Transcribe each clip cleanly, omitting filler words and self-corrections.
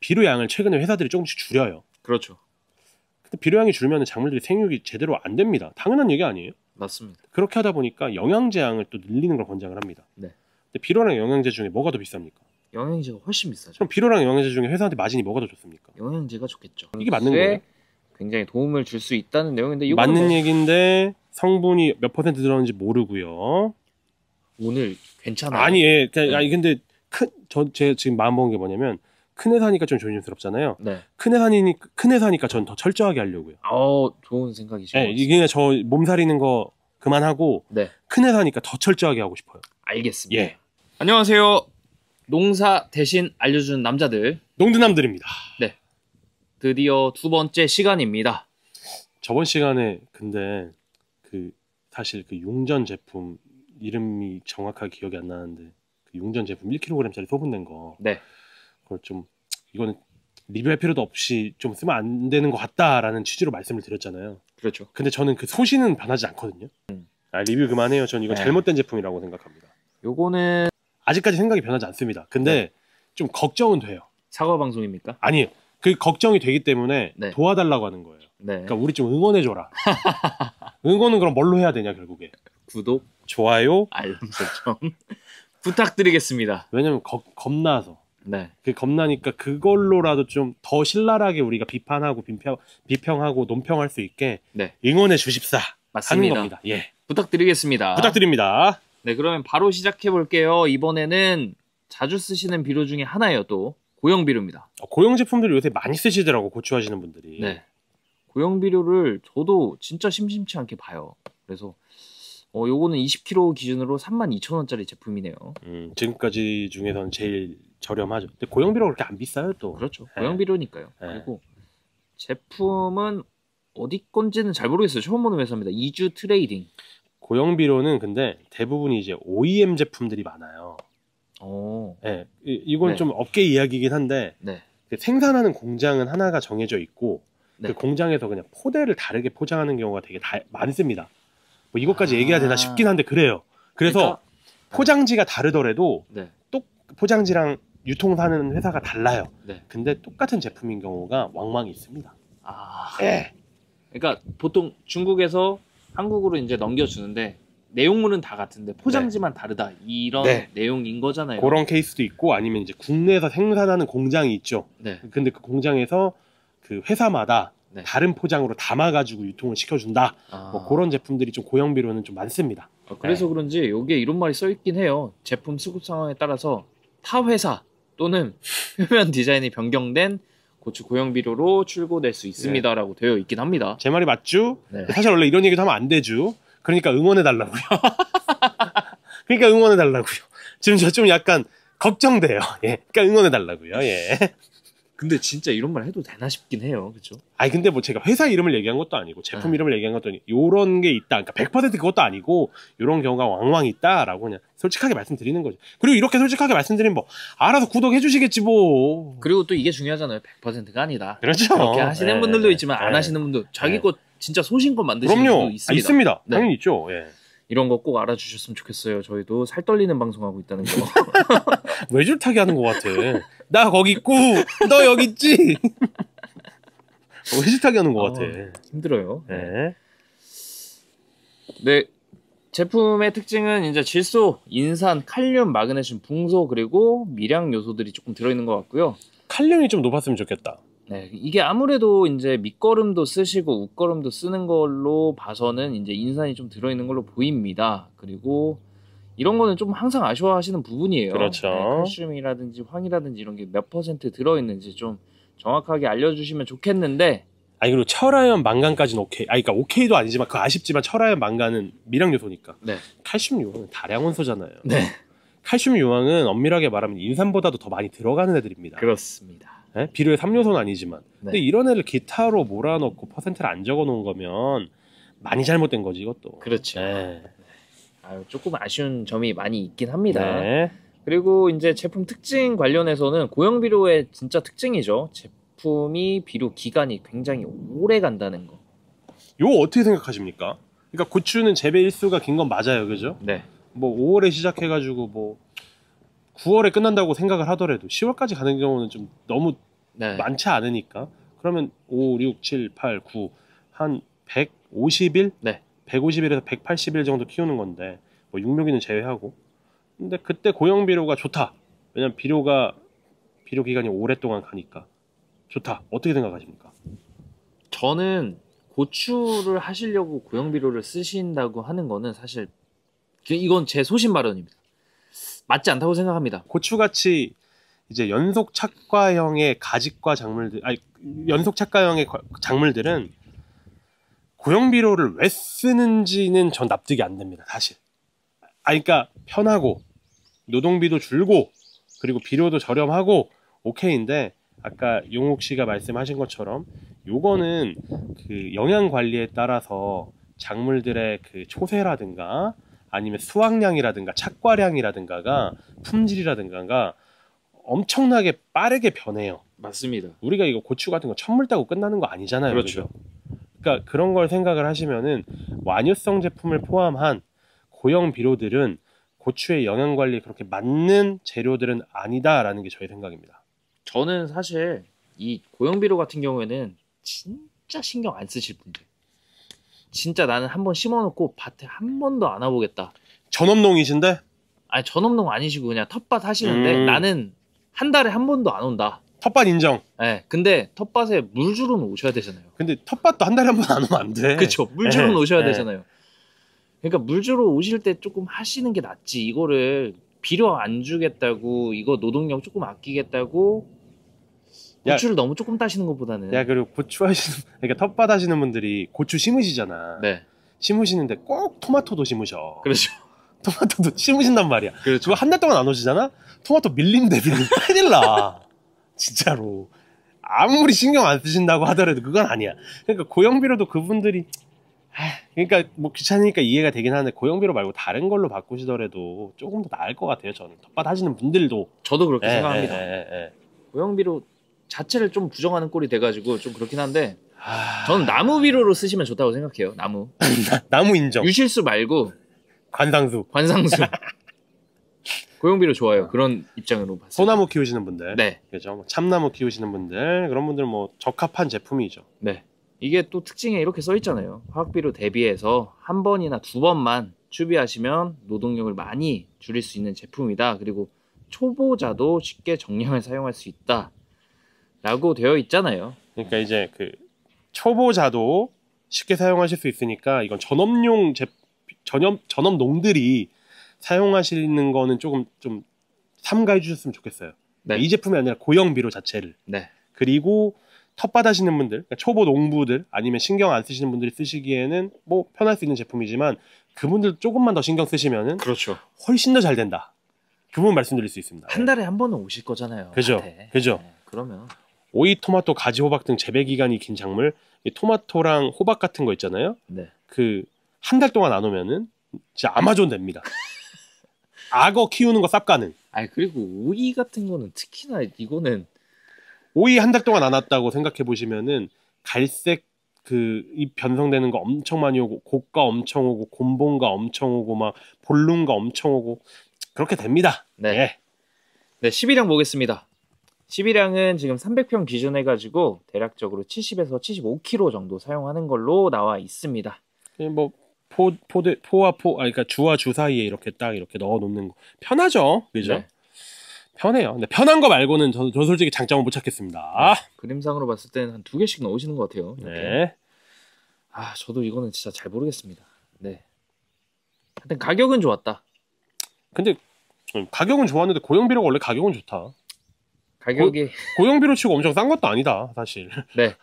비료양을 최근에 회사들이 조금씩 줄여요. 그렇죠. 근데 비료양이 줄면 작물들이 생육이 제대로 안 됩니다. 당연한 얘기 아니에요? 맞습니다. 그렇게 하다 보니까 영양제양을 또 늘리는 걸 권장을 합니다. 네. 근데 비료랑 영양제 중에 뭐가 더 비쌉니까? 영양제가 훨씬 비싸죠. 그럼 비료랑 영양제 중에 회사한테 마진이 뭐가 더 좋습니까? 영양제가 좋겠죠. 이게 맞는 거예요? 굉장히 도움을 줄 수 있다는 내용인데 맞는 얘기인데 성분이 몇 퍼센트 들었는지 모르고요. 오늘 괜찮아요. 아니, 예, 네. 아니 근데 제 지금 마음 먹은 게 뭐냐면 큰 회사니까 좀 조심스럽잖아요. 네. 큰 회사니까 전 더 철저하게 하려고요. 좋은 생각이죠. 예, 이게 저 몸살이는 거 그만하고 네. 큰 회사니까 더 철저하게 하고 싶어요. 알겠습니다. 예. 안녕하세요. 농사 대신 알려주는 남자들. 농드남들입니다. 네. 드디어 두 번째 시간입니다. 저번 시간에 근데 사실 그 용전 제품 이름이 정확하게 기억이 안 나는데 그 용전 제품 1kg짜리 소분된 거. 네. 그걸 좀 이거는 리뷰할 필요도 없이 좀 쓰면 안 되는 것 같다라는 취지로 말씀을 드렸잖아요. 그렇죠. 근데 저는 그 소신은 변하지 않거든요. 리뷰 그만해요. 전 이거 네. 잘못된 제품이라고 생각합니다. 요거는 아직까지 생각이 변하지 않습니다. 근데 네. 좀 걱정은 돼요. 사과 방송입니까? 아니, 그 걱정이 되기 때문에 네. 도와달라고 하는 거예요. 네. 그러니까 우리 좀 응원해줘라. 응원은 그럼 뭘로 해야 되냐 결국에. 구독, 좋아요, 알람 설정 부탁드리겠습니다. 왜냐면 겁나서. 네. 겁나니까 그걸로라도 좀 더 신랄하게 우리가 비판하고 비평하고 논평할 수 있게 네. 응원해 주십사 맞습니다. 하는 겁니다. 예. 부탁드리겠습니다. 부탁드립니다. 네, 그러면 바로 시작해 볼게요. 이번에는 자주 쓰시는 비료 중에 하나예요. 또 고형 비료입니다. 고형 제품들 요새 많이 쓰시더라고, 고추하시는 분들이. 네. 고형 비료를 저도 진짜 심심치 않게 봐요. 그래서 요거는 20kg 기준으로 32,000원짜리 제품이네요. 지금까지 중에서는 제일 저렴하죠. 근데 고형 비료가 그렇게 안 비싸요, 또. 그렇죠. 네. 고형 비료니까요. 네. 그리고 제품은 어디 건지는 잘 모르겠어요. 처음 보는 회사입니다. 이주 트레이딩. 고형 비료는 근데 대부분이 이제 OEM 제품들이 많아요. 네. 이건 네. 좀 업계 이야기이긴 한데 네. 그 생산하는 공장은 하나가 정해져 있고 네. 그 공장에서 그냥 포대를 다르게 포장하는 경우가 되게 많습니다. 뭐 이것까지 얘기해야 되나 싶긴 한데 그래요. 그래서 그러니까, 포장지가 다르더라도 네. 포장지랑 유통하는 회사가 달라요. 네. 근데 똑같은 제품인 경우가 왕왕 있습니다. 네. 그러니까 보통 중국에서 한국으로 이제 넘겨주는데 내용물은 다 같은데 포장지만 다르다 이런 네. 내용인 거잖아요. 그런 케이스도 있고 아니면 이제 국내에서 생산하는 공장이 있죠. 네. 근데 그 공장에서 그 회사마다 네. 다른 포장으로 담아가지고 유통을 시켜준다. 뭐 그런 제품들이 좀 고형 비료는 좀 많습니다. 그래서 네. 그런지 여기에 이런 말이 써 있긴 해요. 제품 수급 상황에 따라서 타 회사 또는 표면 디자인이 변경된 고추 고형 비료로 출고될 수 있습니다라고 되어 있긴 합니다. 제 말이 맞죠? 네. 사실 원래 이런 얘기도 하면 안 되죠. 그러니까 응원해달라고요. 그러니까 응원해달라고요. 지금 저 좀 약간 걱정돼요. 예. 그러니까 응원해달라고요. 예. 근데 진짜 이런 말 해도 되나 싶긴 해요. 그렇죠? 아니 근데 뭐 제가 회사 이름을 얘기한 것도 아니고 제품 이름을 얘기한 것도 아니고 요런 게 있다. 그러니까 100% 그것도 아니고 요런 경우가 왕왕 있다라고 그냥 솔직하게 말씀드리는 거죠. 그리고 이렇게 솔직하게 말씀드리면 뭐 알아서 구독해 주시겠지 뭐. 그리고 또 이게 중요하잖아요. 100%가 아니다. 그렇죠. 그렇게 하시는 네. 분들도 있지만 안 네. 하시는 분도 자기 네. 것 진짜 소신껏 만드시는 그럼요. 분도 있습니다. 있습니다. 네. 당연히 있죠. 예. 이런 거 꼭 알아주셨으면 좋겠어요. 저희도 살 떨리는 방송하고 있다는 거. 외줄타기 하는 것 같아. 나 거기 있고 너 여기 있지. 외줄타기 하는 것 같아. 힘들어요. 네. 네. 제품의 특징은 이제 질소, 인산, 칼륨, 마그네슘, 붕소 그리고 미량 요소들이 조금 들어있는 것 같고요. 칼륨이 좀 높았으면 좋겠다. 네, 이게 아무래도 이제 밑거름도 쓰시고 웃거름도 쓰는 걸로 봐서는 이제 인산이 좀 들어있는 걸로 보입니다. 그리고 이런 거는 좀 항상 아쉬워하시는 부분이에요. 그렇죠. 네, 칼슘이라든지 황이라든지 이런 게 몇 퍼센트 들어있는지 좀 정확하게 알려주시면 좋겠는데. 아니 그리고 철아연 망간까지는 오케이. 그러니까 오케이도 아니지만 그 아쉽지만 철아연 망간은 미량 요소니까. 네. 칼슘 요황은 다량 원소잖아요. 네. 칼슘 요황은 엄밀하게 말하면 인산보다도 더 많이 들어가는 애들입니다. 그렇습니다. 네? 비료의 3요소는 아니지만. 네. 근데 이런 애를 기타로 몰아넣고 퍼센트를 안 적어놓은 거면 많이 잘못된 거지 이것도. 그렇죠. 네. 조금 아쉬운 점이 많이 있긴 합니다. 네. 그리고 이제 제품 특징 관련해서는 고형 비료의 진짜 특징이죠. 제품이 비료 기간이 굉장히 오래 간다는 거. 요거 어떻게 생각하십니까? 그러니까 고추는 재배 일수가 긴 건 맞아요, 그죠? 네. 뭐 5월에 시작해가지고 뭐 9월에 끝난다고 생각을 하더라도 10월까지 가는 경우는 좀 너무 네. 많지 않으니까. 그러면 5, 6, 7, 8, 9 한 150일? 네. 150일에서 180일 정도 키우는 건데 뭐 육묘기는 제외하고. 근데 그때 고형 비료가 좋다. 왜냐면 비료 기간이 오랫동안 가니까 좋다. 어떻게 생각하십니까? 저는 고추를 하시려고 고형 비료를 쓰신다고 하는 거는 사실 이건 제 소신 발언입니다. 맞지 않다고 생각합니다. 고추같이 이제 연속 착과형의 가직과 작물들, 아니 연속 착과형의 작물들은 고형 비료를 왜 쓰는지는 전 납득이 안 됩니다. 사실. 그러니까 편하고 노동비도 줄고 그리고 비료도 저렴하고 오케이인데 아까 용욱 씨가 말씀하신 것처럼 요거는 그 영양 관리에 따라서 작물들의 그 초세라든가 아니면 수확량이라든가 착과량이라든가가 품질이라든가가 엄청나게 빠르게 변해요. 맞습니다. 우리가 이거 고추 같은 거 천물 따고 끝나는 거 아니잖아요. 그렇죠. 그죠? 그러니까 그런 걸 생각을 하시면은 완효성 제품을 포함한 고형 비료들은 고추의 영양 관리에 그렇게 맞는 재료들은 아니다라는 게 저의 생각입니다. 저는 사실 이 고형 비료 같은 경우에는 진짜 신경 안 쓰실 분들, 진짜 나는 한번 심어놓고 밭에 한 번도 안 와보겠다. 전업농이신데? 아니 전업농 아니시고 그냥 텃밭 하시는데 나는 한 달에 한 번도 안 온다. 텃밭 인정. 네, 근데 텃밭에 물 주러 오셔야 되잖아요. 근데 텃밭도 한 달에 한 번 안 오면 안 돼. 그렇죠. 물 주러 네, 오셔야 네. 되잖아요. 그러니까 물 주러 오실 때 조금 하시는 게 낫지. 이거를 비료 안 주겠다고, 이거 노동력 조금 아끼겠다고 고추를 너무 조금 따시는 것보다는. 야, 그리고 고추 하시는, 그러니까 텃밭 하시는 분들이 고추 심으시잖아. 네, 심으시는데 꼭 토마토도 심으셔. 그렇죠. 토마토도 심으신단 말이야. 그렇죠. 그거 한 달 동안 안 오시잖아? 토마토 밀린대, 큰일 나. 진짜로. 아무리 신경 안 쓰신다고 하더라도 그건 아니야. 그러니까 고형비료도 그분들이, 그러니까 뭐 귀찮으니까 이해가 되긴 하는데 고형비료 말고 다른 걸로 바꾸시더라도 조금 더 나을 것 같아요. 저는 텃밭 하시는 분들도. 저도 그렇게 생각합니다. 예. 고형 비료 자체를 좀 부정하는 꼴이 돼가지고 좀 그렇긴 한데, 아, 저는 나무 비료로 쓰시면 좋다고 생각해요. 나무. 나무 인정. 유실수 말고 관상수. 관상수. 고형 비료 좋아요. 그런 입장으로 봤어요. 소나무 키우시는 분들. 네. 그죠. 참나무 키우시는 분들. 그런 분들 뭐 적합한 제품이죠. 네. 이게 또 특징에 이렇게 써 있잖아요. 화학비료 대비해서 한 번이나 두 번만 추비하시면 노동력을 많이 줄일 수 있는 제품이다. 그리고 초보자도 쉽게 정량을 사용할 수 있다. 라고 되어 있잖아요. 그러니까 이제 그 초보자도 쉽게 사용하실 수 있으니까 이건 전업농들이 사용하시는 거는 조금 좀 삼가해 주셨으면 좋겠어요. 네. 이 제품이 아니라 고형 비료 자체를. 네. 그리고 텃밭 하시는 분들, 그러니까 초보 농부들 아니면 신경 안 쓰시는 분들이 쓰시기에는 뭐 편할 수 있는 제품이지만 그분들 조금만 더 신경 쓰시면은 그렇죠. 훨씬 더 잘 된다. 그 부분 말씀드릴 수 있습니다. 한 달에 한 번은 오실 거잖아요. 그죠. 밭에. 그죠. 네. 그러면 오이, 토마토, 가지, 호박 등 재배 기간이 긴 작물, 이 토마토랑 호박 같은 거 있잖아요. 네. 그 한 달 동안 안 오면은 진짜 아마존 됩니다. 악어 키우는 거 쌉 가능. 그리고 오이 같은 거는 특히나 이거는 오이 한 달 동안 안 왔다고 생각해 보시면은 갈색 그 잎 변성되는 거 엄청 많이 오고 고가 엄청 오고 곰봉가 엄청 오고 막 볼룸가 엄청 오고 그렇게 됩니다. 네. 예. 네, 12량 보겠습니다. 12량은 지금 300평 기준 해가지고 대략적으로 70에서 75kg 정도 사용하는 걸로 나와 있습니다. 뭐 그러니까 주와 주 사이에 이렇게 딱 이렇게 넣어 놓는 거 편하죠. 그죠? 네. 편해요. 근데 편한 거 말고는 저 솔직히 장점은 못 찾겠습니다. 그림상으로 봤을 때는 한 2개씩 넣으시는 것 같아요. 이렇게. 네. 저도 이거는 진짜 잘 모르겠습니다. 네. 하여튼 가격은 좋았다. 근데 가격은 좋았는데 고형비료가 원래 가격은 좋다. 가격이 고형비료 치고 엄청 싼 것도 아니다, 사실. 네.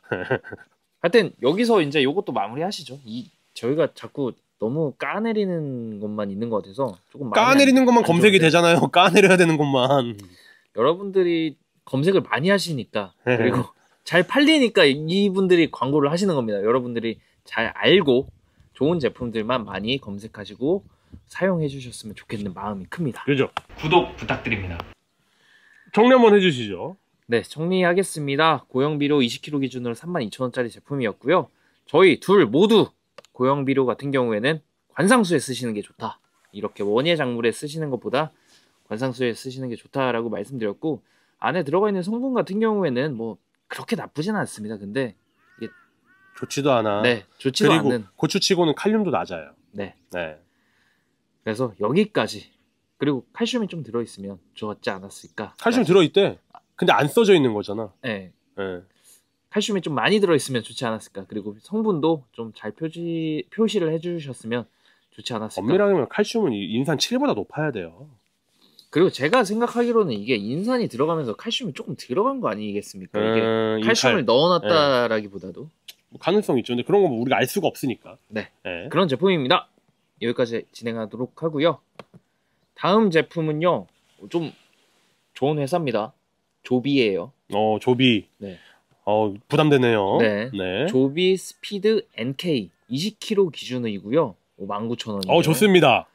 하여튼 여기서 이제 요것도 마무리하시죠. 저희가 자꾸 너무 까내리는 것만 있는 것 같아서 조금 까내리는 것만 안 검색이 좋은데. 되잖아요. 까내려야 되는 것만. 여러분들이 검색을 많이 하시니까 네. 그리고 잘 팔리니까 이분들이 광고를 하시는 겁니다. 여러분들이 잘 알고 좋은 제품들만 많이 검색하시고 사용해 주셨으면 좋겠는 마음이 큽니다. 그죠? 구독 부탁드립니다. 정리 한번 해주시죠. 네, 정리하겠습니다. 고형비료 20kg 기준으로 32,000원짜리 제품이었고요. 저희 둘 모두 고형비료 같은 경우에는 관상수에 쓰시는 게 좋다. 이렇게 원예 작물에 쓰시는 것보다 관상수에 쓰시는 게 좋다라고 말씀드렸고, 안에 들어가 있는 성분 같은 경우에는 뭐 그렇게 나쁘진 않습니다. 근데 이게 좋지도 않아. 네, 좋지도 그리고 않은. 고추치고는 칼륨도 낮아요. 네. 네. 그래서 여기까지. 그리고 칼슘이 좀 들어있으면 좋았지 않았을까. 칼슘 들어있대. 근데 안 써져 있는 거잖아. 네. 네. 칼슘이 좀 많이 들어있으면 좋지 않았을까. 그리고 성분도 좀 잘 표시를 해주셨으면 좋지 않았을까. 엄밀하게 말하면 칼슘은 인산 7보다 높아야 돼요. 그리고 제가 생각하기로는 이게 인산이 들어가면서 칼슘이 조금 들어간 거 아니겠습니까? 이게 칼슘을 넣어놨다라기보다도 가능성이 있죠. 근데 그런 건 뭐 우리가 알 수가 없으니까. 네. 네. 그런 제품입니다. 여기까지 진행하도록 하고요. 다음 제품은요. 좀 좋은 회사입니다. 조비예요. 조비. 네. 부담되네요. 네. 네. 조비 스피드 NK 20kg 기준이고요. 19,000원이에요. 좋습니다.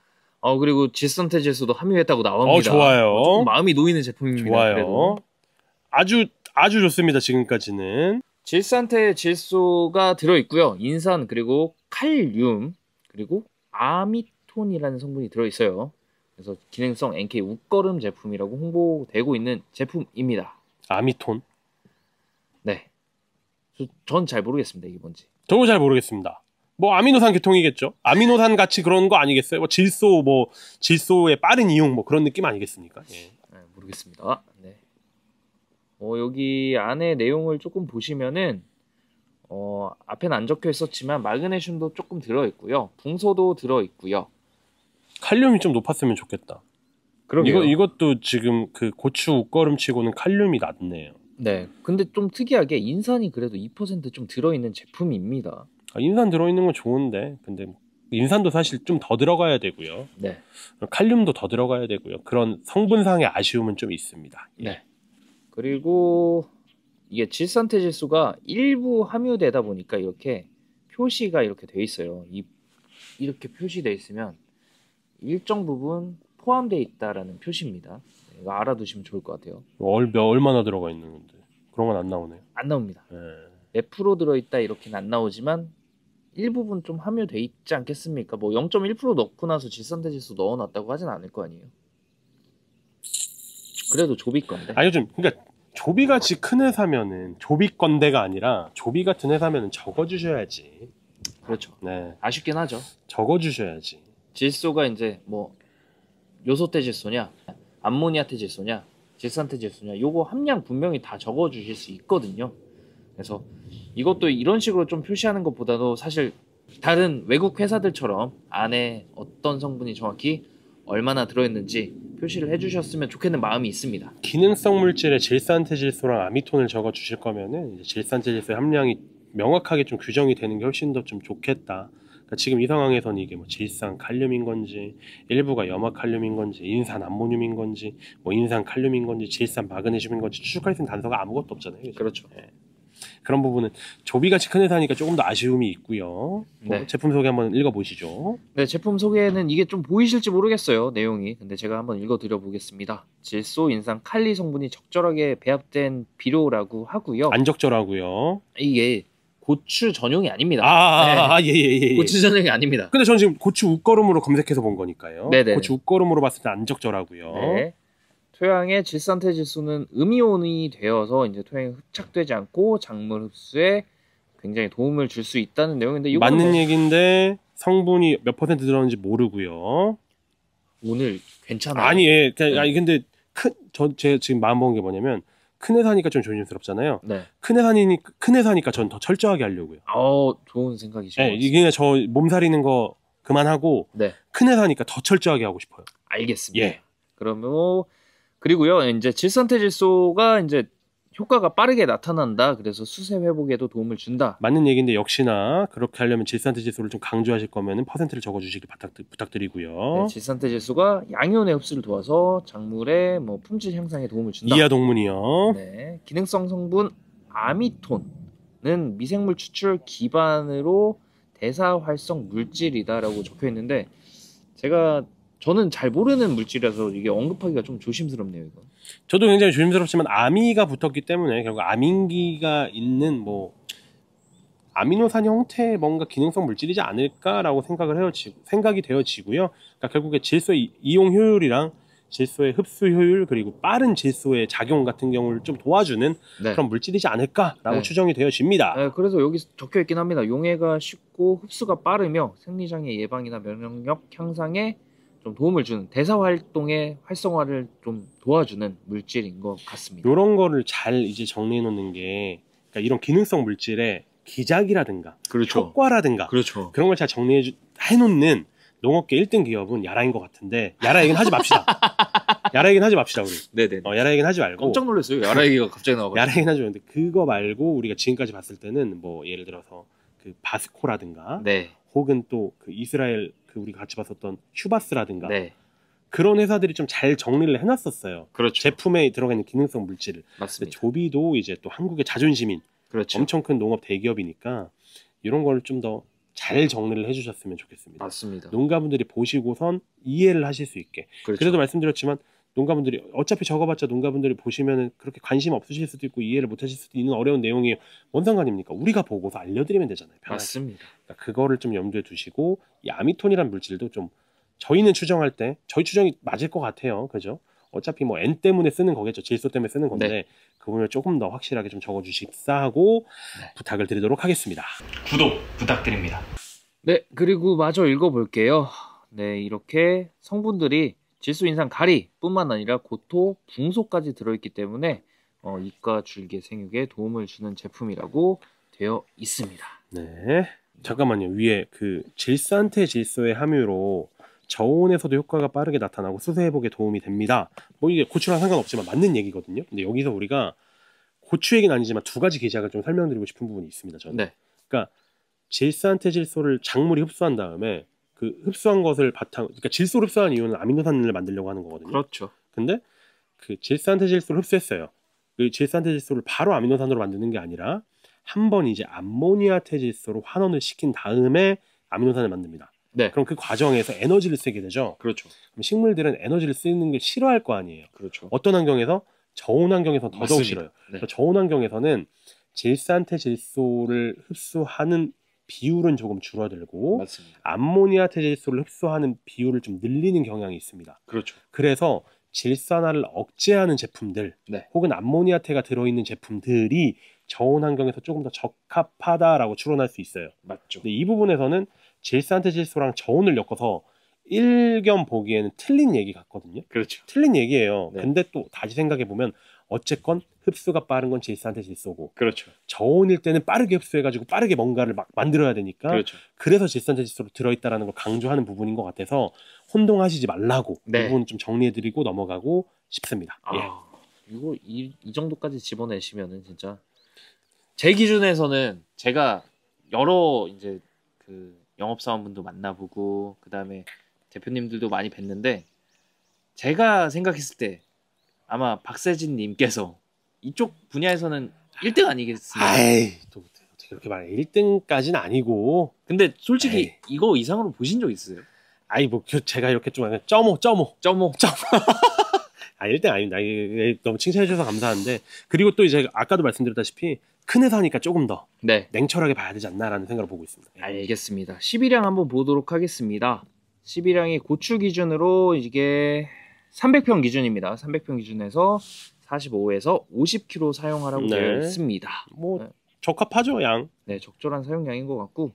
그리고 질산태 질소도 함유했다고 나옵니다. 좋아요. 조금 마음이 놓이는 제품입니다. 좋아요. 그래도. 아주 좋습니다. 지금까지는. 질산태 질소가 들어있고요. 인산 그리고 칼륨 그리고 아미톤이라는 성분이 들어있어요. 그래서 기능성 NK 웃거름 제품이라고 홍보되고 있는 제품입니다. 아미톤? 네. 전 잘 모르겠습니다. 이게 뭔지. 저도 잘 모르겠습니다. 뭐 아미노산 계통이겠죠. 아미노산 같이 그런 거 아니겠어요? 뭐 질소의 빠른 이용 뭐 그런 느낌 아니겠습니까? 예. 네, 모르겠습니다. 네. 여기 안에 내용을 조금 보시면은 앞에는 안 적혀 있었지만 마그네슘도 조금 들어 있고요. 붕소도 들어 있고요. 칼륨이 좀 높았으면 좋겠다. 그러게요. 이것도 지금 그 고추 웃거름치고는 칼륨이 낮네요. 네. 근데 좀 특이하게 인산이 그래도 2% 좀 들어 있는 제품입니다. 인산 들어있는 건 좋은데 근데 인산도 사실 좀 더 들어가야 되고요. 네. 칼륨도 더 들어가야 되고요. 그런 성분상의 아쉬움은 좀 있습니다. 네. 그리고 이게 질산태 질소가 일부 함유되다 보니까 이렇게 표시가 이렇게 돼 있어요. 이렇게 표시돼 있으면 일정 부분 포함되어 있다라는 표시입니다. 이거 알아두시면 좋을 것 같아요. 얼마나 들어가 있는 건데 그런 건 안 나오네요. 안 나옵니다. 네. 몇 프로 들어있다 이렇게는 안 나오지만 일부분 좀 함유돼 있지 않겠습니까? 뭐 0.1% 넣고 나서 질산태 질소 넣어놨다고 하진 않을 거 아니에요. 그래도 조비 건데. 요즘 그러니까 조비같이 큰 회사면은 조비 건데가 아니라 조비 같은 회사면은 적어주셔야지. 그렇죠. 네. 아쉽긴 하죠. 적어주셔야지. 질소가 이제 뭐 요소태 질소냐, 암모니아태 질소냐, 질산태 질소냐, 요거 함량 분명히 다 적어주실 수 있거든요. 그래서 이것도 이런 식으로 좀 표시하는 것보다도 사실 다른 외국 회사들처럼 안에 어떤 성분이 정확히 얼마나 들어있는지 표시를 해주셨으면 좋겠는 마음이 있습니다. 기능성 물질에 질산태질소랑 아미톤을 적어주실 거면은 이제 질산태질소의 함량이 명확하게 좀 규정이 되는 게 훨씬 더 좀 좋겠다. 그러니까 지금 이 상황에서는 이게 뭐 질산 칼륨인 건지, 일부가 염화 칼륨인 건지, 인산 암모늄인 건지, 뭐 인산 칼륨인 건지, 질산 마그네슘인 건지 추측할 수 있는 단서가 아무것도 없잖아요. 그렇죠. 네. 그런 부분은 조비같이 큰 회사니까 조금 더 아쉬움이 있고요. 네. 제품 소개 한번 읽어보시죠. 네, 제품 소개는 이게 좀 보이실지 모르겠어요, 내용이. 근데 제가 한번 읽어드려 보겠습니다. 질소, 인산, 칼리 성분이 적절하게 배합된 비료라고 하고요. 안 적절하고요. 이게 고추 전용이 아닙니다. 예. 고추 전용이 아닙니다. 근데 전 지금 고추 웃거름으로 검색해서 본 거니까요. 네네. 고추 웃거름으로 봤을 때 안 적절하고요. 네. 토양의 질산태 질소는 음이온이 되어서 이제 토양에 흡착되지 않고 작물 흡수에 굉장히 도움을 줄 수 있다는 내용인데 맞는 뭐 얘기인데 성분이 몇 퍼센트 들었는지 모르고요. 오늘 괜찮아요. 아니 근데 제가 지금 마음 먹은 게 뭐냐면 큰 회사니까 좀 조심스럽잖아요. 네. 큰 회사니까 전 더 철저하게 하려고요. 좋은 생각이시죠. 네, 이게 저 몸살이는 거 그만하고 네. 큰 회사니까 더 철저하게 하고 싶어요. 알겠습니다. 예. 그러면 그리고요, 이제 질산태 질소가 이제 효과가 빠르게 나타난다. 그래서 수세 회복에도 도움을 준다. 맞는 얘기인데 역시나 그렇게 하려면 질산태 질소를 좀 강조하실 거면은 퍼센트를 적어주시길 부탁드리고요. 네, 질산태 질소가 양이온의 흡수를 도와서 작물의 뭐 품질 향상에 도움을 준다. 이하 동문이요. 네, 기능성 성분 아미톤은 미생물 추출 기반으로 대사 활성 물질이다라고 적혀 있는데 저는 잘 모르는 물질이라서 이게 언급하기가 좀 조심스럽네요, 이거. 저도 굉장히 조심스럽지만 아미가 붙었기 때문에 결국 아민기가 있는 뭐 아미노산 형태의 뭔가 기능성 물질이지 않을까라고 생각이 되어지고요. 그러니까 결국에 질소 이용 효율이랑 질소의 흡수 효율 그리고 빠른 질소의 작용 같은 경우를 좀 도와주는 네. 그런 물질이지 않을까라고 네. 추정이 되어집니다. 네, 그래서 여기 적혀 있긴 합니다. 용해가 쉽고 흡수가 빠르며 생리장애 예방이나 면역력 향상에 좀 도움을 주는 대사 활동의 활성화를 좀 도와주는 물질인 것 같습니다. 이런 거를 잘 이제 정리해 놓는 게 그러니까 이런 기능성 물질의 기작이라든가 그렇죠. 효과라든가 그렇죠. 그런 걸 잘 정리해 놓는 농업계 1등 기업은 야라인 것 같은데 야라 얘기는 하지 맙시다. 야라 얘기는 하지 맙시다 우리. 네네. 야라 얘기는 하지 말고 깜짝 놀랐어요. 야라 얘기가 갑자기 나와가지고. 야라 얘기는 하지 말고 그거 말고 우리가 지금까지 봤을 때는 뭐 예를 들어서 그 바스코라든가 네. 혹은 또 그 이스라엘 그 우리가 같이 봤었던 휴바스라든가 네. 그런 회사들이 좀 잘 정리를 해놨었어요. 그렇죠. 제품에 들어가 있는 기능성 물질을. 근데 맞습니다. 조비도 이제 또 한국의 자존심인 그렇죠. 엄청 큰 농업 대기업이니까 이런 걸 좀 더 잘 정리를 해주셨으면 좋겠습니다. 맞습니다. 농가분들이 보시고선 이해를 하실 수 있게. 그렇죠. 그래도 말씀드렸지만 농가분들이 어차피 적어봤자 농가분들이 보시면은 그렇게 관심 없으실 수도 있고 이해를 못하실 수도 있는 어려운 내용이에요. 뭔 상관입니까? 우리가 보고서 알려드리면 되잖아요. 편하게. 맞습니다. 그러니까 그거를 좀 염두에 두시고 이 아미톤이라는 물질도 좀 저희는 추정할 때 저희 추정이 맞을 것 같아요. 그죠? 어차피 뭐 N 때문에 쓰는 거겠죠. 질소 때문에 쓰는 건데 네. 그 부분을 조금 더 확실하게 좀 적어주십사 하고 네. 부탁을 드리도록 하겠습니다. 구독 부탁드립니다. 네, 그리고 마저 읽어볼게요. 네, 이렇게 성분들이 질소 인상 가리뿐만 아니라 고토, 붕소까지 들어있기 때문에 이과 줄기 생육에 도움을 주는 제품이라고 되어 있습니다. 네. 잠깐만요. 위에 그 질산태 질소의 함유로 저온에서도 효과가 빠르게 나타나고 수세 회복에 도움이 됩니다. 뭐 이게 고추랑 상관없지만 맞는 얘기거든요. 근데 여기서 우리가 고추 얘기는 아니지만 두 가지 기작을 좀 설명드리고 싶은 부분이 있습니다. 저는. 네, 그러니까 질산태 질소를 작물이 흡수한 다음에 그 흡수한 것을 그러니까 질소를 흡수한 이유는 아미노산을 만들려고 하는 거거든요. 그렇죠. 근데 그 질산태 질소를 흡수했어요. 그 질산태 질소를 바로 아미노산으로 만드는 게 아니라 한 번 이제 암모니아태 질소로 환원을 시킨 다음에 아미노산을 만듭니다. 네, 그럼 그 과정에서 에너지를 쓰게 되죠. 그렇죠. 그럼 식물들은 에너지를 쓰는 게 싫어할 거 아니에요. 그렇죠. 어떤 환경에서? 저온 환경에서는 더더욱 맞습니다. 싫어요. 네. 그래서 저온 환경에서는 질산태 질소를 흡수하는 비율은 조금 줄어들고 맞습니다. 암모니아태 질소를 흡수하는 비율을 좀 늘리는 경향이 있습니다. 그렇죠. 그래서 질산화를 억제하는 제품들 네. 혹은 암모니아태가 들어있는 제품들이 저온 환경에서 조금 더 적합하다라고 추론할 수 있어요. 맞죠. 근데 이 부분에서는 질산태 질소랑 저온을 엮어서 일견 보기에는 틀린 얘기 같거든요. 그렇죠. 틀린 얘기예요. 네. 근데 또 다시 생각해 보면 어쨌건 흡수가 빠른 건 질산태 질소고 그렇죠. 저온일 때는 빠르게 흡수해가지고 빠르게 뭔가를 막 만들어야 되니까 그렇죠. 그래서 질산태 질소로 들어있다라는 걸 강조하는 부분인 것 같아서 혼동하시지 말라고 네. 이 부분 좀 정리해드리고 넘어가고 싶습니다. 예. 이거 이 정도까지 집어내시면은 진짜 제 기준에서는 제가 여러 이제 그 영업사원분도 만나보고 그 다음에 대표님들도 많이 뵀는데 제가 생각했을 때 아마 박세진님께서 이쪽 분야에서는 1등 아니겠습니까? 아이 또 어떻게 그렇게 말해? 1등까지는 아니고 근데 솔직히 에이. 이거 이상으로 보신 적 있어요? 아이 뭐 제가 이렇게 좀 약간 점오 점오. 아 1등 아닙니다. 너무 칭찬해 주셔서 감사한데 그리고 또 이제 아까도 말씀드렸다시피 큰 회사니까 조금 더 네, 냉철하게 봐야 되지 않나라는 생각을 보고 있습니다. 예. 알겠습니다. 12량 한번 보도록 하겠습니다. 12량이 고추 기준으로 이게 300평 기준입니다. 300평 기준에서 45에서 50kg 사용하라고 네. 되어 있습니다. 뭐 네. 적합하죠 양. 네, 적절한 사용량인 것 같고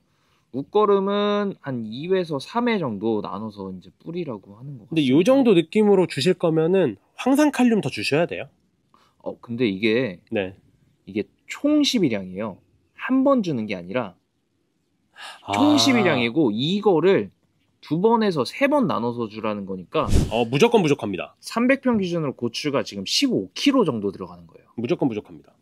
웃거름은 한 2회에서 3회 정도 나눠서 이제 뿌리라고 하는 것 같습니다. 근데 요 정도 느낌으로 주실 거면은 황산칼륨 더 주셔야 돼요. 근데 이게 네. 총 12량이에요. 한 번 주는 게 아니라 총 12량이고 이거를 2번에서 3번 나눠서 주라는 거니까 무조건 부족합니다. 300평 기준으로 고추가 지금 15kg 정도 들어가는 거예요. 무조건 부족합니다.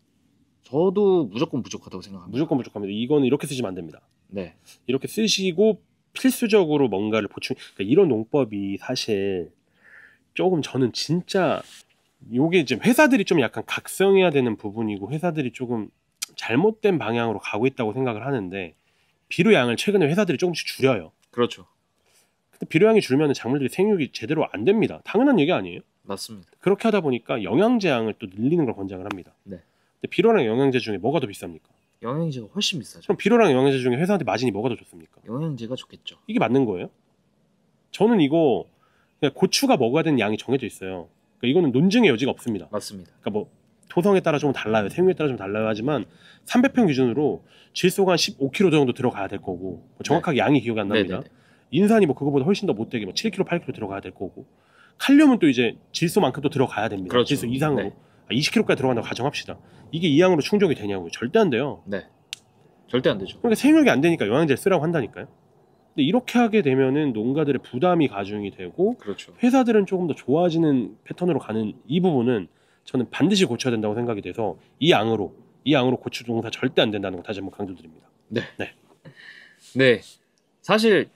저도 무조건 부족하다고 생각합니다. 무조건 부족합니다. 이거는 이렇게 쓰시면 안 됩니다. 네, 이렇게 쓰시고 필수적으로 뭔가를 보충. 그러니까 이런 농법이 사실 조금 저는 진짜 요게 지금 회사들이 좀 약간 각성해야 되는 부분이고 회사들이 조금 잘못된 방향으로 가고 있다고 생각을 하는데 비료양을 최근에 회사들이 조금씩 줄여요. 그렇죠. 근데 비료양이 줄면 작물들이 생육이 제대로 안 됩니다. 당연한 얘기 아니에요? 맞습니다. 그렇게 하다 보니까 영양제양을 또 늘리는 걸 권장을 합니다. 네. 근데 비료랑 영양제 중에 뭐가 더 비쌉니까? 영양제가 훨씬 비싸죠. 그럼 비료랑 영양제 중에 회사한테 마진이 뭐가 더 좋습니까? 영양제가 좋겠죠. 이게 맞는 거예요? 저는 이거 그러니까 고추가 먹어야 되는 양이 정해져 있어요. 그러니까 이거는 논증의 여지가 없습니다. 맞습니다. 그러니까 뭐 토성에 따라 좀 달라요. 생육에 따라 좀 달라요. 하지만 300평 기준으로 질소가 한 15kg 정도 들어가야 될 거고 뭐 정확하게 양이 기억이 안 납니다. 네네네. 인산이 뭐 그거보다 훨씬 더 못되게 뭐 7kg, 8kg 들어가야 될 거고 칼륨은 또 이제 질소만큼 또 들어가야 됩니다. 그렇죠. 질소 이상으로 네. 20kg까지 들어간다고 가정합시다. 이게 이 양으로 충족이 되냐고요. 절대 안 돼요. 네. 절대 안 되죠. 그러니까 생육이 안 되니까 영양제를 쓰라고 한다니까요. 근데 이렇게 하게 되면은 농가들의 부담이 가중이 되고 그렇죠. 회사들은 조금 더 좋아지는 패턴으로 가는 이 부분은 저는 반드시 고쳐야 된다고 생각이 돼서 이 양으로 고추 농사 절대 안 된다는 거 다시 한번 강조드립니다. 네. 사실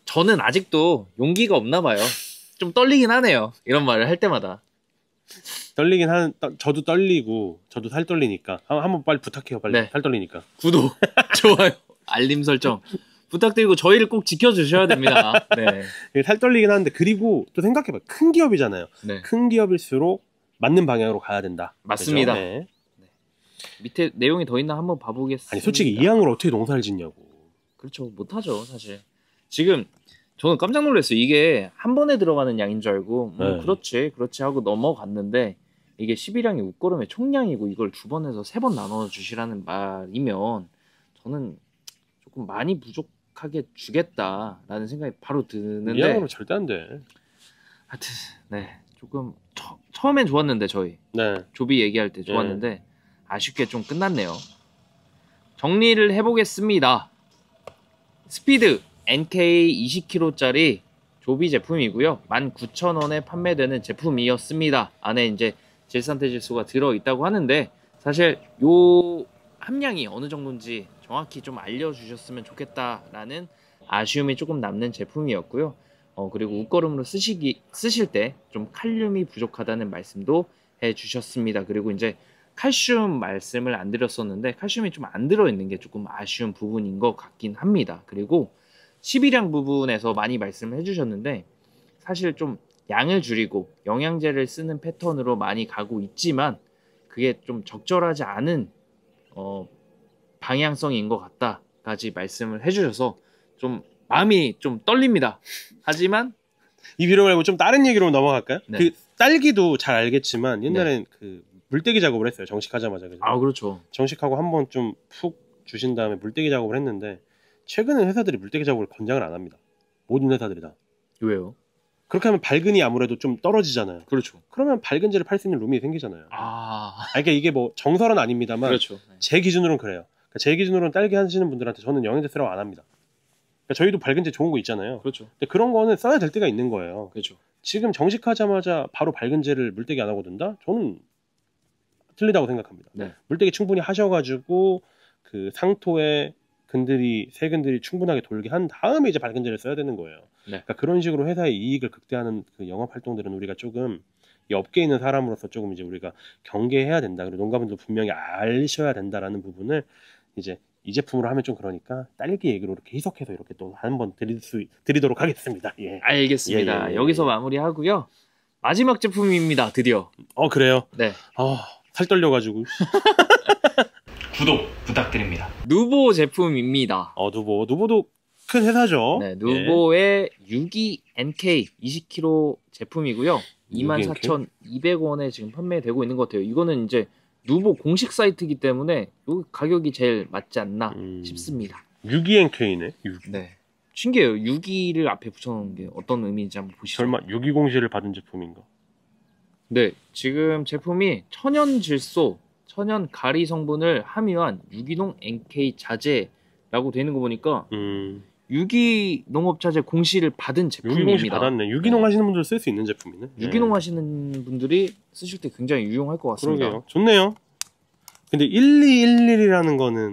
저는 아직도 용기가 없나 봐요. 좀 떨리긴 하네요. 이런 말을 할 때마다. 저도 떨리고 저도 살 떨리니까 한번 빨리 부탁해요. 빨리 네. 살 떨리니까. 구독, 좋아요, 알림 설정 부탁드리고 저희를 꼭 지켜주셔야 됩니다. 네. 살 떨리긴 하는데 그리고 또 생각해봐요. 큰 기업이잖아요. 네. 큰 기업일수록 맞는 방향으로 가야 된다. 맞습니다. 그죠? 네. 밑에 내용이 더 있나 한번 봐보겠습니다. 아니 솔직히 이 양으로 어떻게 농사를 짓냐고. 그렇죠. 못하죠 사실. 지금 저는 깜짝 놀랐어요. 이게 한 번에 들어가는 양인 줄 알고 네. 그렇지 하고 넘어갔는데 이게 11양이 웃거름의 총량이고 이걸 2번에서 3번 나눠 주시라는 말이면 저는 조금 많이 부족하게 주겠다라는 생각이 바로 드는데 이 양으로 절대 안 돼. 하여튼 네 조금 처음엔 좋았는데 저희 네. 조비 얘기할 때 좋았는데 아쉽게 좀 끝났네요. 정리를 해보겠습니다. 스피드 NK 20kg짜리 조비 제품이고요. 19,000원에 판매되는 제품이었습니다. 안에 이제 질산태질소가 들어있다고 하는데 사실 요 함량이 어느 정도인지 정확히 좀 알려주셨으면 좋겠다라는 아쉬움이 조금 남는 제품이었고요. 그리고 웃거름으로 쓰실 때 좀 칼륨이 부족하다는 말씀도 해주셨습니다. 그리고 이제 칼슘 말씀을 안 드렸었는데 칼슘이 좀 안 들어있는 게 조금 아쉬운 부분인 것 같긴 합니다. 그리고 11양 부분에서 많이 말씀을 해주셨는데 사실 좀 양을 줄이고 영양제를 쓰는 패턴으로 많이 가고 있지만 그게 좀 적절하지 않은 방향성인 것 같다까지 말씀을 해주셔서 좀 마음이 좀 떨립니다. 하지만 이 비료 말고 좀 다른 얘기로 넘어갈까요? 네. 그 딸기도 잘 알겠지만 옛날엔 그 물떼기 작업을 했어요. 정식하자마자. 그죠? 그렇죠. 정식하고 한번 좀 푹 주신 다음에 물떼기 작업을 했는데 최근에 회사들이 물떼기 작업을 권장을 안 합니다. 모든 회사들이 다. 왜요? 그렇게 하면 밝은이 아무래도 좀 떨어지잖아요. 그렇죠. 그러면 밝은제를 팔 수 있는 룸이 생기잖아요. 그러니까 이게 뭐 정설은 아닙니다만 그렇죠. 제 기준으로는 그래요. 그러니까 제 기준으로는 딸기 하시는 분들한테 저는 영양제 쓰라고 안 합니다. 그러니까 저희도 밝은제 좋은 거 있잖아요. 그렇죠. 근데 그런 거는 써야 될 때가 있는 거예요. 그렇죠. 지금 정식하자마자 바로 밝은제를 물떼기 안 하고 둔다? 저는 틀리다고 생각합니다. 네. 물떼기 충분히 하셔가지고 그 상토에 세근들이 충분하게 돌게 한 다음에 이제 밝은제를 써야 되는 거예요. 네. 그러니까 그런 식으로 회사의 이익을 극대화하는 그 영업 활동들은 우리가 조금 이 업계에 있는 사람으로서 조금 이제 우리가 경계해야 된다. 그리고 농가분들도 분명히 아셔야 된다라는 부분을 이제 이 제품으로 하면 좀 그러니까 딸기 얘기로 이렇게 해석해서 이렇게 또 한번 드리도록 하겠습니다. 예. 알겠습니다. 예. 여기서 마무리하고요. 마지막 제품입니다. 드디어. 그래요? 네. 살 떨려가지고. 구독 부탁드립니다. 누보 제품입니다. 누보도 큰 회사죠. 네, 누보의 62NK 20kg 제품이고요. 24,200원에 지금 판매되고 있는 것 같아요. 이거는 이제 누보 공식 사이트이기 때문에 이 가격이 제일 맞지 않나 싶습니다. 62NK네. 네. 신기해요. 6기를 앞에 붙여놓은 게 어떤 의미인지 한번 보시죠. 설마 62공시를 받은 제품인가? 네, 지금 제품이 천연 질소, 천연 가리 성분을 함유한 유기농 NK 자재라고 되는 거 보니까 유기농업 자재 공시를 받은 유기공시 제품입니다. 받았네. 유기농 하시는 분들 쓸 수 있는 제품이네. 유기농 하시는 분들이 쓰실 때 굉장히 유용할 것 같습니다. 그러게요. 좋네요. 근데 1211이라는 거는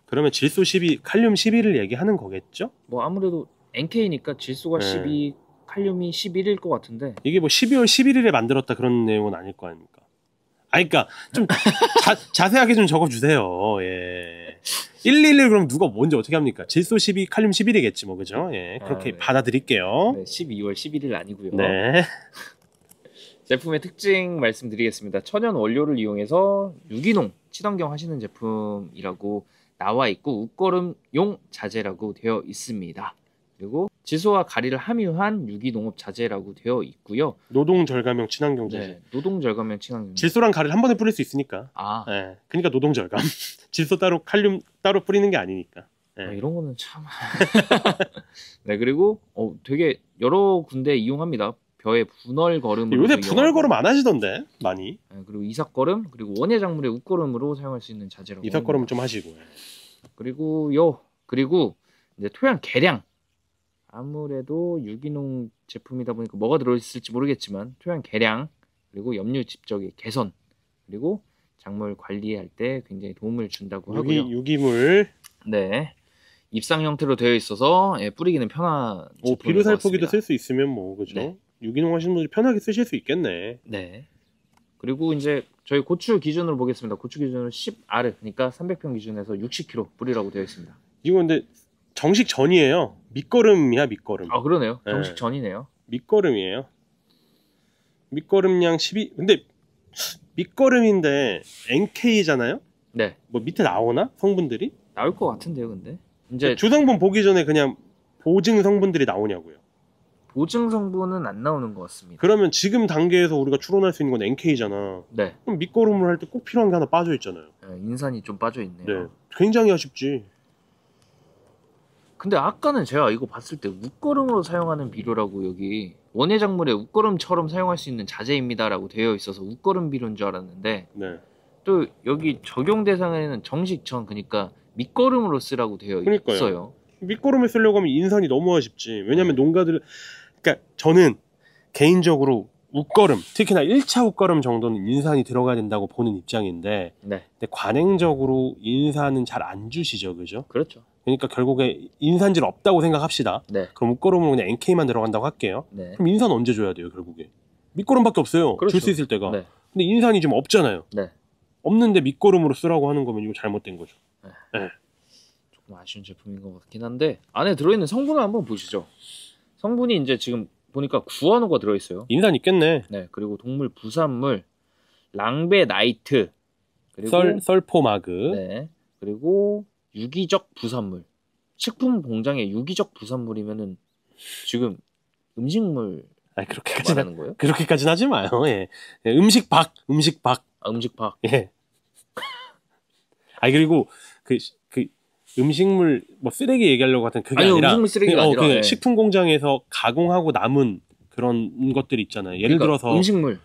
그러면 질소 12, 칼륨 11을 얘기하는 거겠죠? 뭐 아무래도 NK니까 질소가 네. 12, 칼륨이 11일 것 같은데 이게 뭐 12월 11일에 만들었다 그런 내용은 아닐 거 아닙니까? 그러니까 좀 자세하게 좀 적어주세요. 예. 111 그럼 누가 뭔지 어떻게 합니까? 질소 12, 칼륨 11이겠지 뭐 그죠? 예, 그렇게 네. 받아들일게요. 네, 12월 11일 아니고요. 네. 제품의 특징 말씀드리겠습니다. 천연 원료를 이용해서 유기농 친환경 하시는 제품이라고 나와 있고 웃거름용 자재라고 되어 있습니다. 그리고 질소와 가리를 함유한 유기농업 자재라고 되어 있고요. 노동 절감형 친환경 자재. 네, 노동 절감형 친환경. 질소랑 가리를 한 번에 뿌릴 수 있으니까. 아, 예. 그러니까 노동 절감. 질소 따로 칼륨 따로 뿌리는 게 아니니까. 예. 이런 거는 참. 네, 그리고 되게 여러 군데 이용합니다. 벼의 분월 걸음으로. 요새 분월 걸음 안 하시던데 많이. 네, 그리고 이삭걸음 그리고 원예작물의 웃걸음으로 사용할 수 있는 자재라고. 이삭걸음 합니다. 좀 하시고. 그리고 이제 토양 개량. 아무래도 유기농 제품이다 보니까 뭐가 들어있을지 모르겠지만 토양 개량 그리고 염류 집적의 개선 그리고 작물 관리할 때 굉장히 도움을 준다고 하고요. 유기물. 네, 입상 형태로 되어 있어서 뿌리기는 편한. 비료 살포기도 쓸 수 있으면 뭐 그죠? 네. 유기농 하시는 분들이 편하게 쓰실 수 있겠네. 네. 그리고 이제 저희 고추 기준으로 보겠습니다. 고추 기준으로 10아르 그러니까 300평 기준에서 60kg 뿌리라고 되어 있습니다. 이거 근데 정식 전이에요. 밑거름이야 밑거름. 아 그러네요. 네. 정식 전이네요. 밑거름이에요. 밑거름량 12. 근데 밑거름인데 NK잖아요. 네. 뭐 밑에 나오나 성분들이? 나올 것 같은데요, 근데 이제 주성분 보기 전에 그냥 보증 성분들이 나오냐고요. 보증 성분은 안 나오는 것 같습니다. 그러면 지금 단계에서 우리가 추론할 수 있는 건 NK잖아. 네. 그럼 밑거름을 할 때 꼭 필요한 게 하나 빠져 있잖아요. 인산이 좀 빠져 있네요. 네. 굉장히 아쉽지. 근데 아까는 제가 이거 봤을 때 웃거름으로 사용하는 비료라고 여기 원예작물에 웃거름처럼 사용할 수 있는 자재입니다라고 되어 있어서 웃거름 비료인 줄 알았는데 네. 또 여기 적용 대상에는 정식 전 그러니까 밑거름으로 쓰라고 되어 그러니까요. 있어요. 밑거름을 쓰려고 하면 인산이 너무 아쉽지. 왜냐면 농가들, 그러니까 저는 개인적으로 웃거름, 특히나 1차 웃거름 정도는 인산이 들어가야 된다고 보는 입장인데, 네. 근데 관행적으로 인산은 잘 안 주시죠, 그죠? 그렇죠. 그러니까 결국에 인산질 없다고 생각합시다. 네. 그럼 웃거름으로 그냥 NK만 들어간다고 할게요. 네. 그럼 인산 언제 줘야 돼요, 결국에? 밑거름밖에 없어요. 그렇죠. 줄 수 있을 때가. 네. 근데 인산이 좀 없잖아요. 네. 없는데 밑거름으로 쓰라고 하는 거면 이거 잘못된 거죠. 네. 조금 아쉬운 제품인 것 같긴 한데 안에 들어있는 성분을 한번 보시죠. 성분이 이제 지금 보니까 구아노가 들어있어요. 인산 있겠네. 네, 그리고 동물 부산물, 랑베나이트, 그리고 설포마그. 네, 그리고 유기적 부산물. 식품 공장의 유기적 부산물이면은 지금 음식물 아니 그렇게까지는 말하는 거예요? 그렇게까지는 하지 마요. 예. 예, 음식박. 아, 음식박. 예. 아 그리고 그 음식물 뭐 쓰레기 얘기하려고 하던 그게 아니요, 아니라 음식물 쓰레기가 아니라 네. 식품 공장에서 가공하고 남은 그런 것들 있잖아요. 예를 그러니까 들어서 음식물.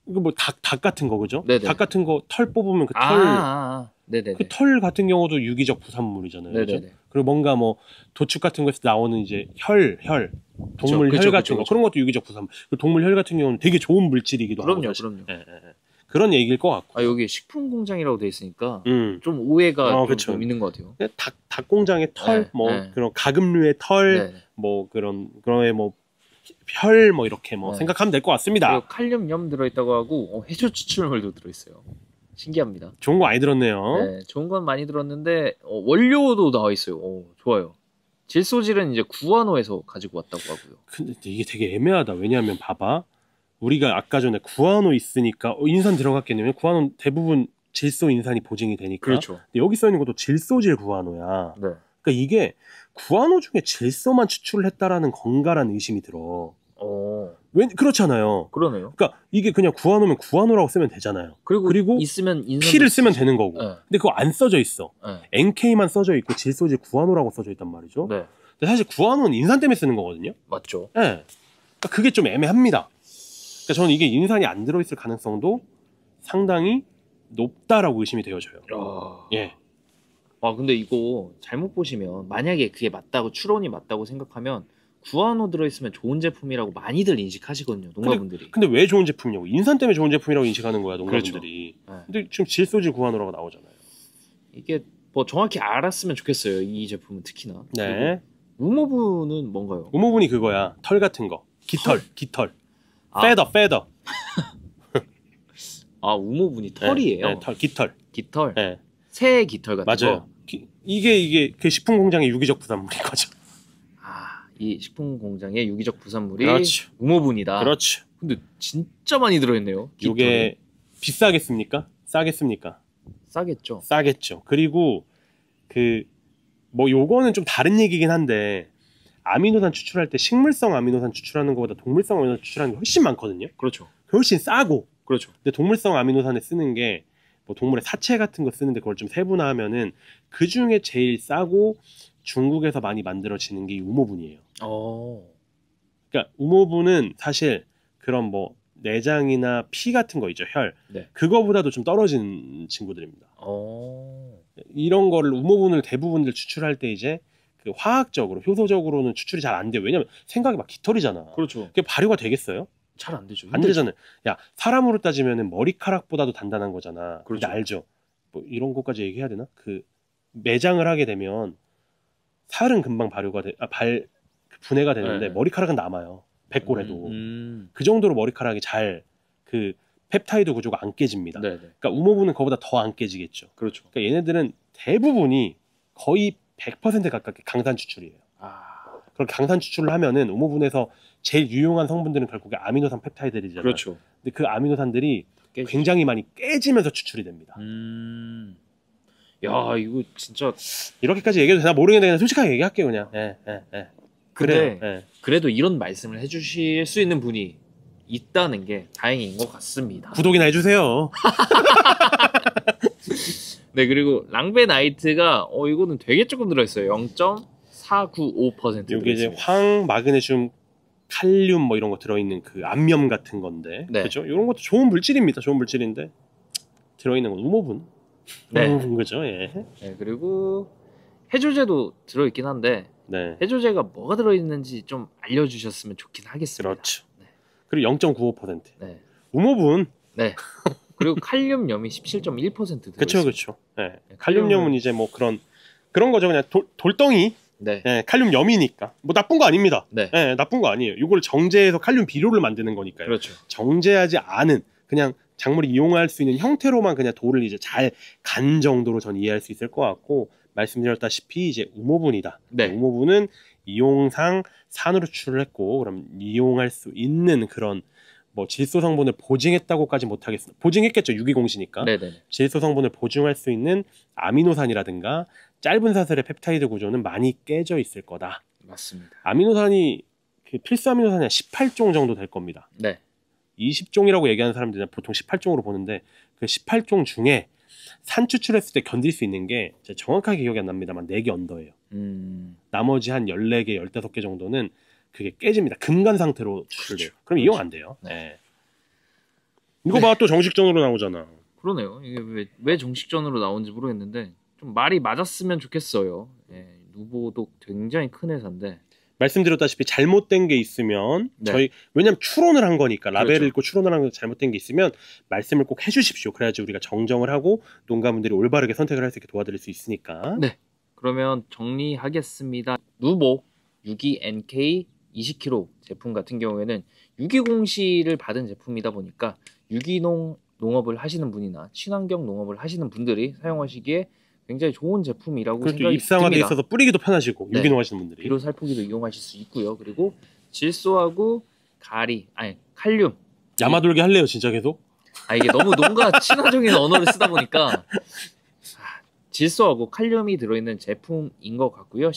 이거 뭐 닭 같은 거 그죠? 네네. 닭 같은 거 털 뽑으면 그 털 네네네. 그 털 같은 경우도 유기적 부산물이잖아요. 그죠? 네네네. 그리고 뭔가 뭐 도축 같은 거에서 나오는 이제 혈 동물 혈 같은 거 그런 것도 유기적 부산물. 그리고 동물 혈 같은 경우는 되게 좋은 물질이기도 하고. 그럼요, 그럼요. 예. 그런 얘기일 것 같고. 아 여기 식품 공장이라고 돼 있으니까 음. 좀 오해가 그쵸. 좀 있는 것 같아요. 닭 공장의 털, 네, 뭐 네. 그런 가금류의 털, 네. 뭐 그런 뭐 혈, 뭐 이렇게 뭐 네. 생각하면 될 것 같습니다. 그리고 칼륨 염 들어있다고 하고 해초 추출물도 들어있어요. 신기합니다. 좋은 거 많이 들었네요. 네, 좋은 건 많이 들었는데 원료도 나와 있어요. 좋아요. 질소질은 이제 구아노에서 가지고 왔다고 하고요. 근데 이게 되게 애매하다. 왜냐하면 봐봐, 우리가 아까 전에 구아노 있으니까 인산 들어갔겠네요. 구아노 대부분 질소 인산이 보증이 되니까. 그렇죠. 근데 여기 써 있는 것도 질소질 구아노야. 네. 그러니까 이게 구아노 중에 질소만 추출을 했다라는 건가라는 의심이 들어. 그렇잖아요. 그러네요. 그러니까 이게 그냥 구아노면 구아노라고 쓰면 되잖아요. 그리고 있으면 인산 P를 쓰면 되는 거고. 네. 근데 그거 안 써져 있어. 네. NK만 써져 있고 질소질 구아노라고 써져 있단 말이죠. 네. 근데 사실 구아노는 인산 때문에 쓰는 거거든요. 맞죠. 예. 그러니까 그게 좀 애매합니다. 그러니까 저는 이게 인산이 안 들어있을 가능성도 상당히 높다라고 의심이 되어져요. 예. 아 근데 이거 잘못 보시면 만약에 그게 맞다고 추론이 맞다고 생각하면 구아노 들어있으면 좋은 제품이라고 많이들 인식하시거든요. 농가분들이. 근데 왜 좋은 제품이냐고. 인산 때문에 좋은 제품이라고 인식하는 거야 농가분들이. 그렇죠. 네. 근데 지금 질소질 구아노라고 나오잖아요. 이게 뭐 정확히 알았으면 좋겠어요. 이 제품은 특히나. 네. 우모부는 뭔가요? 우모분이 그거야. 털 같은 거. 깃털. 페더. 아 우모분이 털이에요. 네, 털, 깃털. 깃털. 네. 새 깃털 같은 맞아요. 거. 이게 그 식품 공장의 유기적 부산물인 거죠. 이 식품 공장의 유기적 부산물이 그렇죠. 우모분이다. 그렇죠. 근데 진짜 많이 들어있네요. 이게 비싸겠습니까? 싸겠습니까? 싸겠죠. 싸겠죠. 그리고 뭐 요거는 좀 다른 얘기긴 한데 아미노산 추출할 때 식물성 아미노산 추출하는 것보다 동물성 아미노산 추출하는 게 훨씬 많거든요. 그렇죠. 훨씬 싸고. 그렇죠. 근데 동물성 아미노산에 쓰는 게 뭐 동물의 사체 같은 거 쓰는데 그걸 좀 세분화하면은 그 중에 제일 싸고 중국에서 많이 만들어지는 게 이 우모분이에요. 그러니까 우모분은 사실 그런 뭐 내장이나 피 같은 거 있죠, 혈. 네. 그거보다도 좀 떨어진 친구들입니다. 이런 거를 우모분을 대부분들 추출할 때 이제 그 화학적으로 효소적으로는 추출이 잘 안 돼요. 왜냐면 생각이 막 깃털이잖아. 그렇죠. 그게 발효가 되겠어요? 잘 안 되죠. 안 되잖아요. 야, 사람으로 따지면은 머리카락보다도 단단한 거잖아. 그렇죠. 근데 알죠? 뭐 이런 것까지 얘기해야 되나? 그 매장을 하게 되면 살은 금방 발효가 분해가 되는데 네. 머리카락은 남아요. 백골에도. 그 정도로 머리카락이 잘 그 펩타이드 구조가 안 깨집니다. 네네. 그러니까 우모분은 그거보다 더 안 깨지겠죠. 그렇죠. 그러니까 얘네들은 대부분이 거의 100% 가깝게 강산 추출이에요. 그렇게 강산 추출을 하면은 우모분에서 제일 유용한 성분들은 결국에 아미노산 펩타이드들이잖아요. 그렇죠. 근데 그 아미노산들이 깨지죠. 굉장히 많이 깨지면서 추출이 됩니다. 야, 이거 진짜. 이렇게까지 얘기해도 되나 모르겠는데 그냥 솔직하게 얘기할게요 그냥. 근데 그래요. 예. 그래도 이런 말씀을 해주실 수 있는 분이 있다는 게 다행인 것 같습니다. 구독이나 해주세요. 네, 그리고 랑베나이트가 이거는 되게 조금 들어있어요. 0.495% 여기 이제 들어있습니다. 황, 마그네슘, 칼륨 뭐 이런 거 들어있는 그 암염 같은 건데, 네. 그죠? 이런 것도 좋은 물질입니다. 좋은 물질인데 들어있는 건 우모분. 네. 그죠? 예. 네, 그리고 해조제도 들어있긴 한데 네. 해조제가 뭐가 들어있는지 좀 알려주셨으면 좋긴 하겠습니다. 그렇죠. 그리고 0.95%. 네. 우모분. 네. 그리고 칼륨염이 17.1% 들어있어요. 그렇죠, 그렇죠. 예. 네, 칼륨염은 이제 뭐 그런 거죠. 그냥 돌덩이. 네. 예, 칼륨염이니까 뭐 나쁜 거 아닙니다. 네. 예, 나쁜 거 아니에요. 이걸 정제해서 칼륨 비료를 만드는 거니까요. 그렇죠. 정제하지 않은 그냥 작물이 이용할 수 있는 형태로만 그냥 돌을 이제 잘 간 정도로 전 이해할 수 있을 것 같고 말씀드렸다시피 이제 우모분이다. 네. 우모분은 이용상 산으로 추출을 했고 그럼 이용할 수 있는 그런 뭐 질소 성분을 보증했다고까지 못하겠습니다. 보증했겠죠. 유기공시니까. 네네. 질소 성분을 보증할 수 있는 아미노산이라든가 짧은 사슬의 펩타이드 구조는 많이 깨져 있을 거다. 맞습니다. 아미노산이 그 필수 아미노산이 한 18종 정도 될 겁니다. 네. 20종이라고 얘기하는 사람들은 보통 18종으로 보는데 그 18종 중에 산 추출했을 때 견딜 수 있는 게 제가 정확하게 기억이 안 납니다만 4개 언더예요. 나머지 한 14개, 15개 정도는 그게 깨집니다. 금간 상태로 추출돼요. 그렇죠. 그럼 이용 안 돼요. 네. 네. 이거 봐, 또 정식전으로 나오잖아. 그러네요. 이게 왜 정식전으로 나온지 모르겠는데 좀 말이 맞았으면 좋겠어요. 예, 누보도 굉장히 큰 회사인데 말씀드렸다시피 잘못된 게 있으면 네. 왜냐면 추론을 한 거니까 라벨을 그렇죠. 읽고 추론을 한 거 잘못된 게 있으면 말씀을 꼭 해주십시오. 그래야지 우리가 정정을 하고 농가분들이 올바르게 선택을 할 수 있게 도와드릴 수 있으니까. 네. 그러면 정리하겠습니다. 누보 62NK 20kg 제품 같은 경우에는 유기공시를 받은 제품이다 보니까 유기농업을 하시는 분이나 친환경 농업을 하시는 분들이 사용하시기에 굉장히 좋은 제품이라고 그것도 생각이 입상화돼 듭니다. 있어서 뿌리기도 편하시고 네. 유기농 하시는 분들이. 비료 살포기도 이용하실 수 있고요. 그리고 질소하고 칼륨. 야마돌기 할래요 진짜 계속? 이게 너무 농가 친화적인 언어를 쓰다 보니까 질소하고 칼륨이 들어있는 제품인 것 같고요.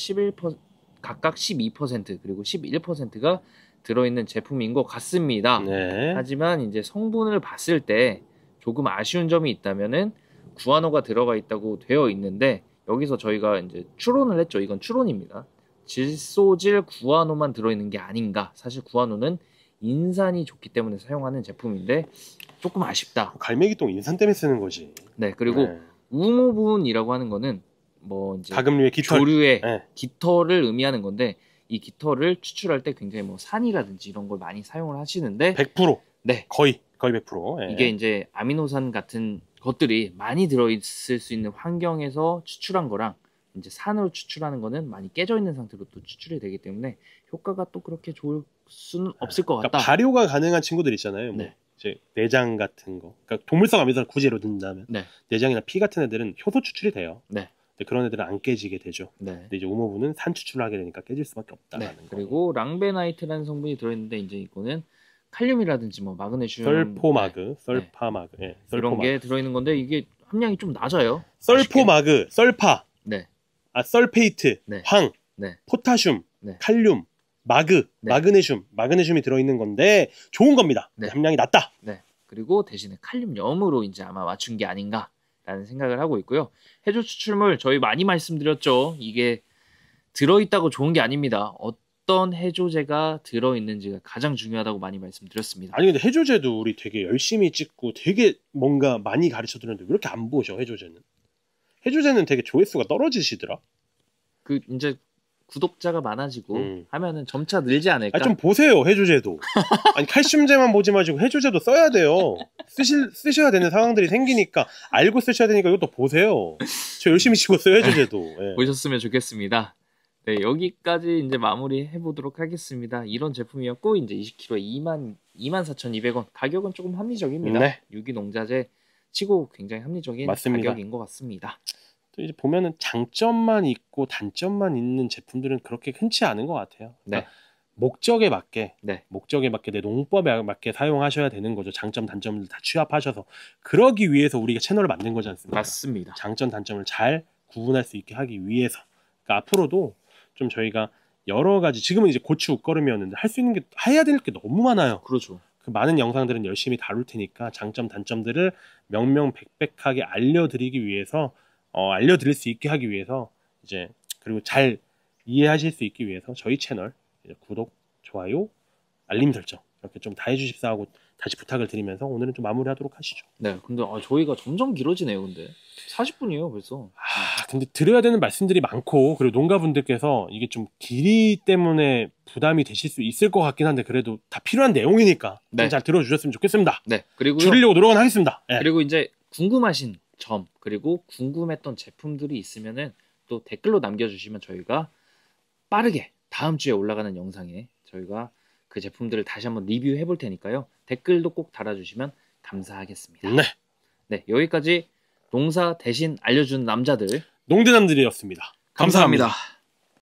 각각 12% 그리고 11%가 들어있는 제품인 것 같습니다. 네. 하지만 이제 성분을 봤을 때 조금 아쉬운 점이 있다면은 구아노가 들어가 있다고 되어 있는데 여기서 저희가 이제 추론을 했죠. 이건 추론입니다. 질소질 구아노만 들어있는 게 아닌가. 사실 구아노는 인산이 좋기 때문에 사용하는 제품인데 조금 아쉽다. 갈매기똥 인산 때문에 쓰는 거지. 네, 그리고 네. 우모분이라고 하는 거는 뭐 이제 가금류의 깃털. 조류의 네. 깃털을 의미하는 건데 이 깃털을 추출할 때 굉장히 뭐 산이라든지 이런 걸 많이 사용을 하시는데 100%. 네. 거의 100%. 네. 이게 이제 아미노산 같은 것들이 많이 들어있을 수 있는 환경에서 추출한 거랑 이제 산으로 추출하는 거는 많이 깨져 있는 상태로 또 추출이 되기 때문에 효과가 또 그렇게 좋을 수는 없을 것 같다. 그러니까 발효가 가능한 친구들 있잖아요. 뭐 네. 이제 내장 같은 거. 그러니까 동물성 아미노산 굳이 예로 든다면 네. 내장이나 피 같은 애들은 효소 추출이 돼요. 네. 근데 그런 애들은 안 깨지게 되죠. 네. 근데 이제 우모분은 산 추출을 하게 되니까 깨질 수밖에 없다라는 네. 거. 그리고 랑베나이트라는 성분이 들어있는데 이제 이거는 칼륨이라든지 뭐 마그네슘, 설포마그, 설파마그, 예, 이런 설포마그. 게 들어있는 건데 이게 함량이 좀 낮아요. 설포마그, 설파, 네. 설페이트, 네. 황, 네. 포타슘, 네. 칼륨, 네. 마그네슘이 들어있는 건데 좋은 겁니다. 네. 함량이 낮다. 네. 그리고 대신에 칼륨염으로 이제 아마 맞춘 게 아닌가라는 생각을 하고 있고요. 해조 추출물 저희 많이 말씀드렸죠. 이게 들어있다고 좋은 게 아닙니다. 어떤 해조제가 들어있는지가 가장 중요하다고 많이 말씀드렸습니다. 아니 근데 해조제도 우리 되게 열심히 찍고 되게 뭔가 많이 가르쳐 드렸는데 왜 이렇게 안 보셔 해조제는? 해조제는 되게 조회수가 떨어지시더라. 그 이제 구독자가 많아지고 음. 하면은 점차 늘지 않을까? 좀 보세요 해조제도. 아니 칼슘제만 보지 마시고 해조제도 써야 돼요. 쓰셔야 되는 상황들이 생기니까 알고 쓰셔야 되니까 이것도 보세요. 저 열심히 치고 써요 해조제도. 예. 보셨으면 좋겠습니다. 네, 여기까지 이제 마무리 해보도록 하겠습니다. 이런 제품이었고 이제 20kg에 24,200원. 가격은 조금 합리적입니다. 네. 유기농자재 치고 굉장히 합리적인 맞습니다. 가격인 것 같습니다. 또 이제 보면은 장점만 있고 단점만 있는 제품들은 그렇게 흔치 않은 것 같아요. 네. 목적에 맞게 네. 내 농법에 맞게 사용하셔야 되는 거죠. 장점 단점을 다 취합하셔서 그러기 위해서 우리가 채널을 만든 거지 않습니까? 맞습니다. 장점 단점을 잘 구분할 수 있게 하기 위해서. 그러니까 앞으로도 좀 저희가 여러 가지 지금은 이제 고추 웃거름이었는데 할 수 있는 게 해야 될 게 너무 많아요. 그렇죠. 그 많은 영상들은 열심히 다룰 테니까 장점 단점들을 명명백백하게 알려드리기 위해서 알려드릴 수 있게 하기 위해서 이제 그리고 잘 이해하실 수 있기 위해서 저희 채널 이제 구독, 좋아요, 알림 설정 이렇게 좀 다 해주십사 하고 다시 부탁을 드리면서 오늘은 좀 마무리하도록 하시죠. 네, 근데 저희가 점점 길어지네요. 근데 40분이에요 벌써. 근데 드려야 되는 말씀들이 많고 그리고 농가분들께서 이게 좀 길이 때문에 부담이 되실 수 있을 것 같긴 한데 그래도 다 필요한 내용이니까 네. 좀 잘 들어주셨으면 좋겠습니다. 네, 그리고 줄이려고 노력은 하겠습니다. 네. 그리고 이제 궁금하신 점 그리고 궁금했던 제품들이 있으면은 또 댓글로 남겨주시면 저희가 빠르게 다음 주에 올라가는 영상에 저희가 그 제품들을 다시 한번 리뷰해 볼 테니까요. 댓글도 꼭 달아주시면 감사하겠습니다. 네. 네, 여기까지 농사 대신 알려주는 남자들 농대남들이었습니다. 감사합니다. 감사합니다.